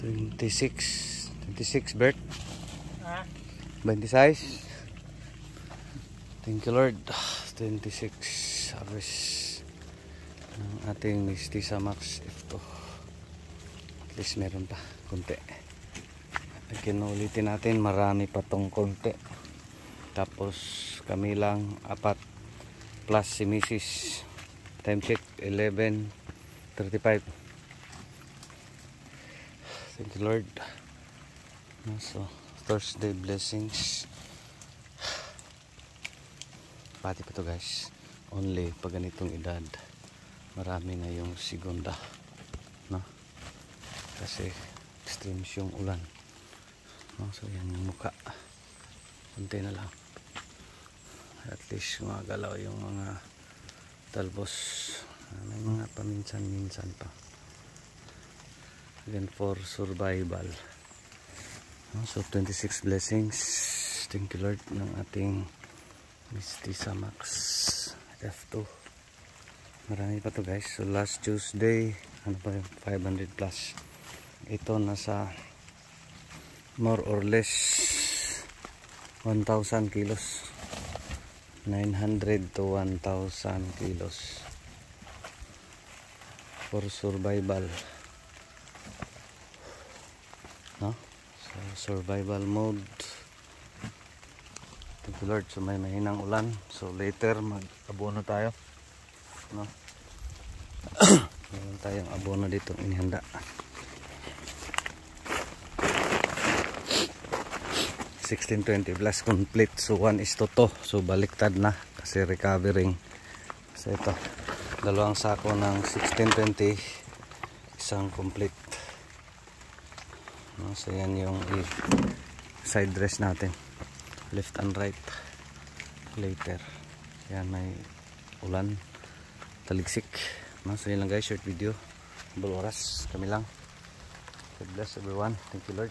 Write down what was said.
26 Bert. 26. Thank you Lord. 26 harvest ng ating Mistisa Max F2. At least meron pa konti. Kinulitin natin, marami pa tong konti. Tapos kami lang 4 plus si Mrs. Time check 11:35. Thank you Lord. So Thursday blessings. Pati pa to guys. Only pag ganitong edad marami na yung segunda, no? Kasi extreme yung ulan, no? So yan yung muka, kunti na lang. At least gumagalaw yung mga talbos. May mga paminsan-minsan pa. Again for survival, no? So 26 blessings. Thank you Lord ng ating Mistisa Max F2. Marami pa to guys. So last Tuesday, ano pa yung 500 plus. Ito nasa more or less 1,000 kilos. 900 to 1,000 kilos for survival, no? So survival mode. Thank you Lord. So may mahinang ulan, so later mag-abono tayo, no? Meron tayong abono dito inihanda. 1620 plus complete. So 1:2. So baliktad na kasi recovering. So ito, dalawang sako ng 1620, isang complete, no? So yan yung side dress natin, left and right. Later yan may ulan, taligsik, no? So yun lang guys, short video, oras kami lang. God bless everyone. Thank you Lord.